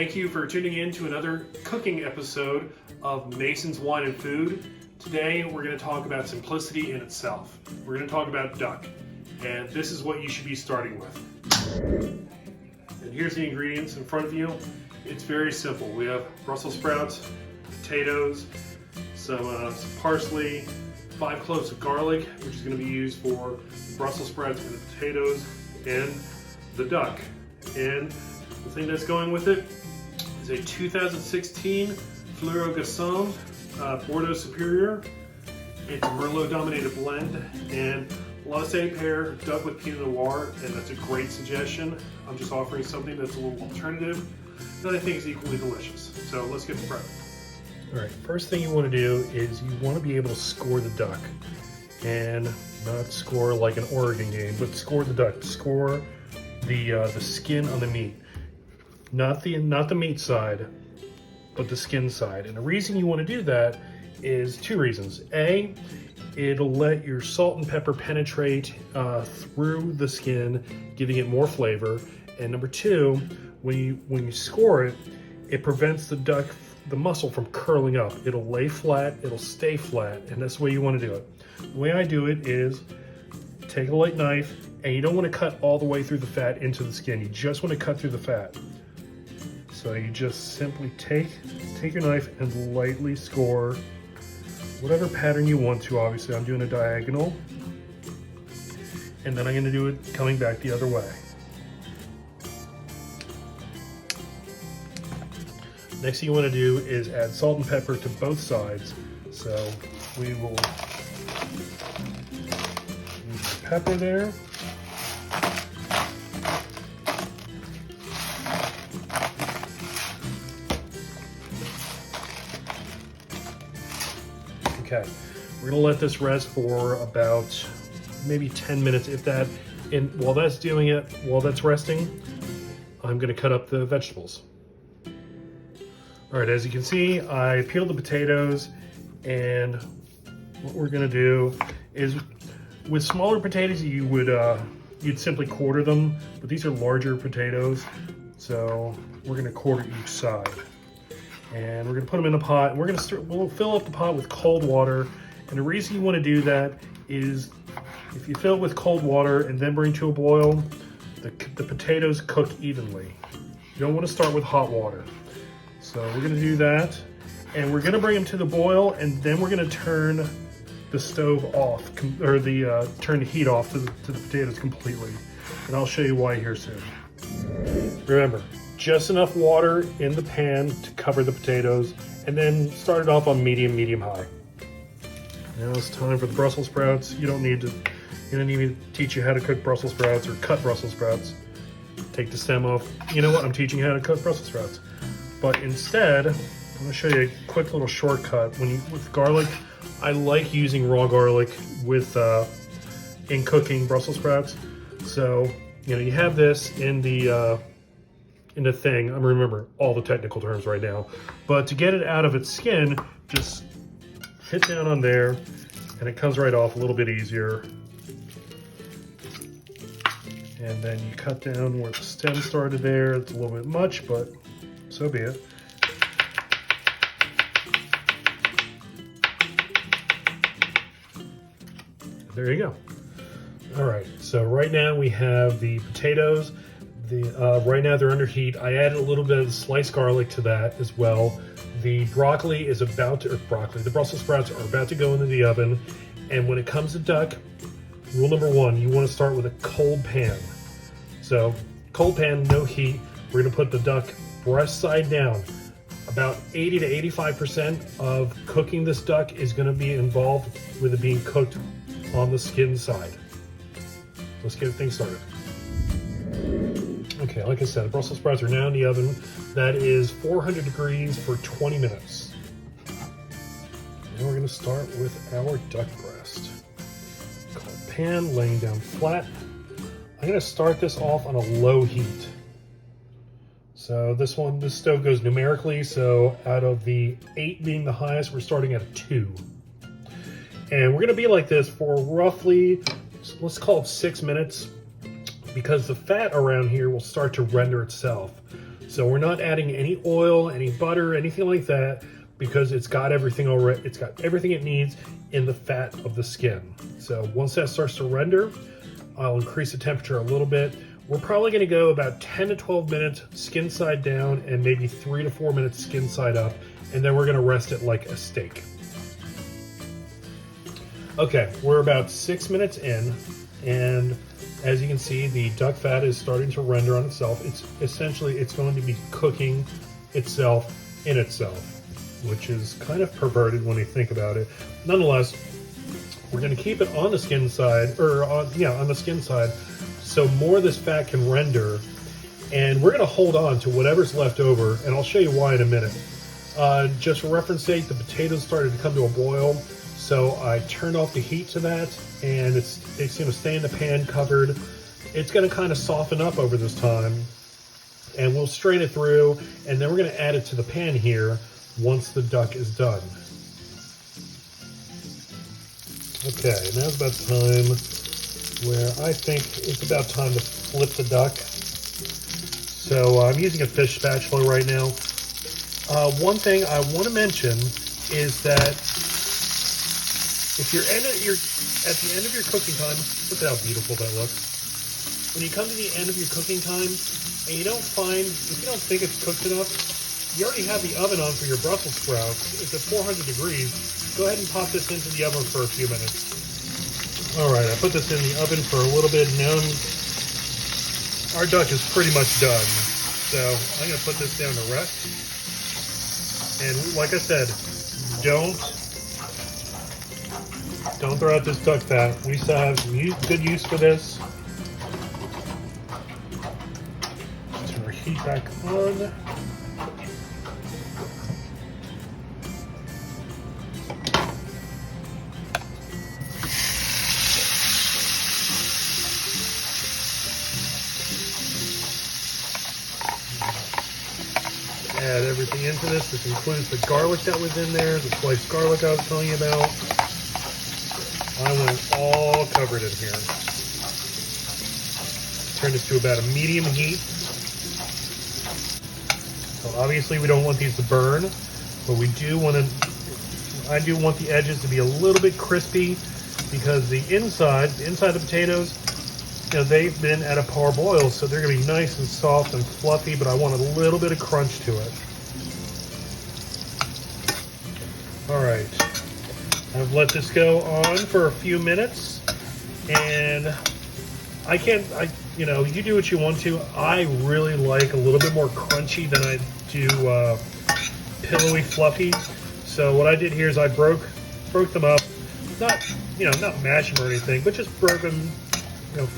Thank you for tuning in to another cooking episode of Mason's Wine and Food. Today we're going to talk about simplicity in itself. We're going to talk about duck, and this is what you should be starting with. And here's the ingredients in front of you. It's very simple. We have Brussels sprouts, potatoes, some parsley, 5 cloves of garlic, which is going to be used for Brussels sprouts and the potatoes, and the duck. And the thing that's going with it is a 2016 Fleur Gaussens Bordeaux Supérieur. It's a Merlot dominated blend, and a lot of say pair duck with Pinot Noir, and that's a great suggestion. I'm just offering something that's a little alternative that I think is equally delicious. So let's get to prep. All right, first thing you want to do is you want to be able to score the duck, and not score like an Oregon game, but score the duck. Score the skin on the meat, not the meat side, but the skin side. And the reason you want to do that is 2 reasons. A, it'll let your salt and pepper penetrate through the skin, giving it more flavor. And number 2, when you score it, it prevents the muscle from curling up. It'll lay flat, it'll stay flat, and that's the way you want to do it. The way I do it is take a light knife, and you don't want to cut all the way through the fat into the skin. You just want to cut through the fat. So you just simply take your knife and lightly score whatever pattern you want to. Obviously, I'm doing a diagonal, and then I'm going to do it coming back the other way. Next thing you want to do is add salt and pepper to both sides. So we will use the pepper there. Okay, we're gonna let this rest for about maybe 10 minutes, if that. And while that's resting, I'm gonna cut up the vegetables. All right, as you can see, I peeled the potatoes, and what we're gonna do is, with smaller potatoes, you'd simply quarter them, but these are larger potatoes, so we're gonna quarter each side. And we're gonna put them in a pot, and we'll fill up the pot with cold water. And the reason you wanna do that is, if you fill it with cold water and then bring to a boil, the potatoes cook evenly. You don't wanna start with hot water. So we're gonna do that, and we're gonna bring them to the boil, and then we're gonna turn the stove off, or turn the heat off to the potatoes completely. And I'll show you why here soon. Remember, just enough water in the pan to cover the potatoes, and then start it off on medium high. Now it's time for the Brussels sprouts. You don't need me to teach you how to cook Brussels sprouts or cut Brussels sprouts. Take the stem off. You know what? I'm teaching you how to cook Brussels sprouts. But instead, I'm gonna show you a quick little shortcut. With garlic, I like using raw garlic in cooking Brussels sprouts. So, you have this in the thing. I'm remembering all the technical terms right now. But to get it out of its skin, just hit down on there, and it comes right off a little bit easier. And then you cut down where the stem started there. It's a little bit much, but so be it. There you go. All right, so right now we have the potatoes. Right now they're under heat. I added a little bit of sliced garlic to that as well. The broccoli is the Brussels sprouts are about to go into the oven. And when it comes to duck, rule number 1, you want to start with a cold pan. So cold pan, no heat. We're gonna put the duck breast side down. About 80 to 85% of cooking this duck is gonna be involved with it being cooked on the skin side. Let's get things started. Okay, like I said, the Brussels sprouts are now in the oven. That is 400 degrees for 20 minutes. And we're gonna start with our duck breast. Cold pan, laying down flat. I'm gonna start this off on a low heat. So this stove goes numerically, so out of the 8 being the highest, we're starting at a 2. And we're gonna be like this for roughly, let's call it 6 minutes, because the fat around here will start to render itself. So we're not adding any oil, any butter, anything like that, because it's got everything already. It's got everything it needs in the fat of the skin. So once that starts to render, I'll increase the temperature a little bit. We're probably going to go about 10 to 12 minutes skin side down and maybe 3 to 4 minutes skin side up, and then we're going to rest it like a steak. Okay, we're about 6 minutes in, and as you can see, the duck fat is starting to render on itself. It's going to be cooking itself in itself, which is kind of perverted when you think about it. Nonetheless, we're going to keep it on the skin side, on the skin side, so more of this fat can render, and we're going to hold on to whatever's left over, and I'll show you why in a minute. Just for reference sake, the potatoes started to come to a boil, so I turned off the heat to that, and it's going to stay in the pan covered. It's going to kind of soften up over this time, and we'll strain it through, and then we're going to add it to the pan here once the duck is done. Okay, now's about the time where I think it's about time to flip the duck. So I'm using a fish spatula right now. One thing I want to mention is that if you're at the end of your cooking time, look at how beautiful that looks. When you come to the end of your cooking time and if you don't think it's cooked enough, you already have the oven on for your Brussels sprouts. It's at 400 degrees. Go ahead and pop this into the oven for a few minutes. All right, I put this in the oven for a little bit. Now our duck is pretty much done. So I'm gonna put this down to rest. And like I said, don't throw out this duck fat. We still have some good use for this. Turn our heat back on. Add everything into this. This includes the garlic that was in there, the sliced garlic I was telling you about. I went all covered in here. Turn this to about a medium heat. So obviously we don't want these to burn, but I do want the edges to be a little bit crispy, because the inside of the potatoes, they've been at a parboil, so they're going to be nice and soft and fluffy, but I want a little bit of crunch to it. All right, I've let this go on for a few minutes, and you do what you want to. I really like a little bit more crunchy than I do pillowy, fluffy. So what I did here is I broke them up, not mash them or anything, but just broke them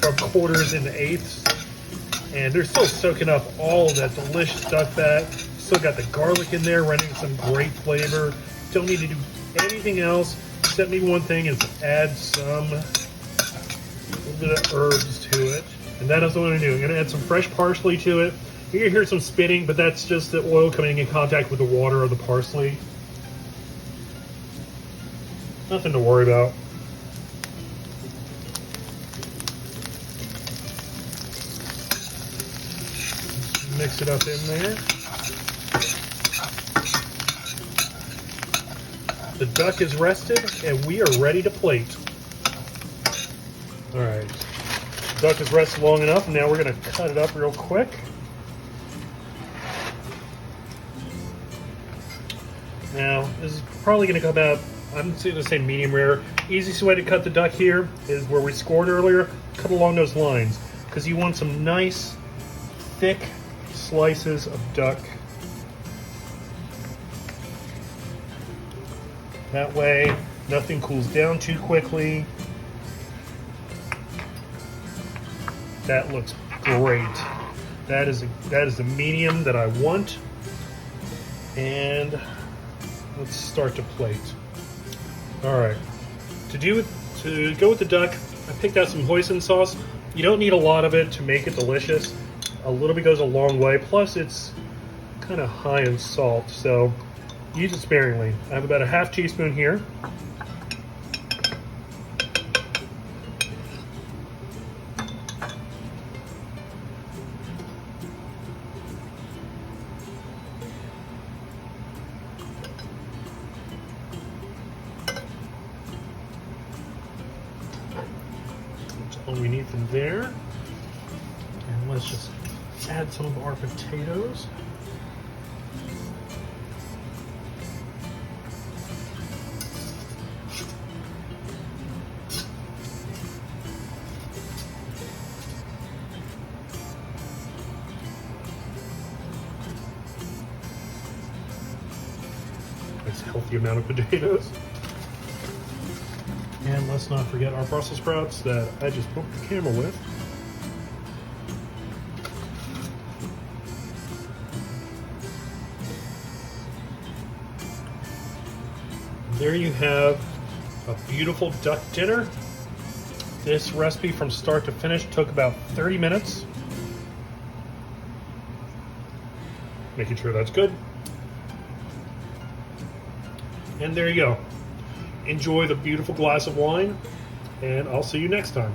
from quarters into eighths, and they're still soaking up all of that delicious duck fat. Still got the garlic in there, rendering some great flavor. Don't need to do anything else except maybe one thing is add a little bit of herbs to it, and that is what I'm going to do. I'm going to add some fresh parsley to it. You're going to hear some spitting, but that's just the oil coming in contact with the water of the parsley. Nothing to worry about. Mix it up in there. The duck is rested, and we are ready to plate. All right, the duck is rested long enough, and now we're going to cut it up real quick. Now, this is probably going to come out, I'm going to say medium rare. Easiest way to cut the duck here is where we scored earlier. Cut along those lines, because you want some nice, thick slices of duck. That way, nothing cools down too quickly. That looks great. That is the medium that I want. And let's start to plate. All right. To go with the duck, I picked out some hoisin sauce. You don't need a lot of it to make it delicious. A little bit goes a long way. Plus, it's kind of high in salt, so use it sparingly. I have about a half teaspoon here. we need from there. And let's just add some of our potatoes. Nice healthy amount of potatoes. And let's not forget our Brussels sprouts that I just poked the camera with. There you have a beautiful duck dinner. This recipe from start to finish took about 30 minutes. Making sure that's good. And there you go. Enjoy the beautiful glass of wine, and I'll see you next time.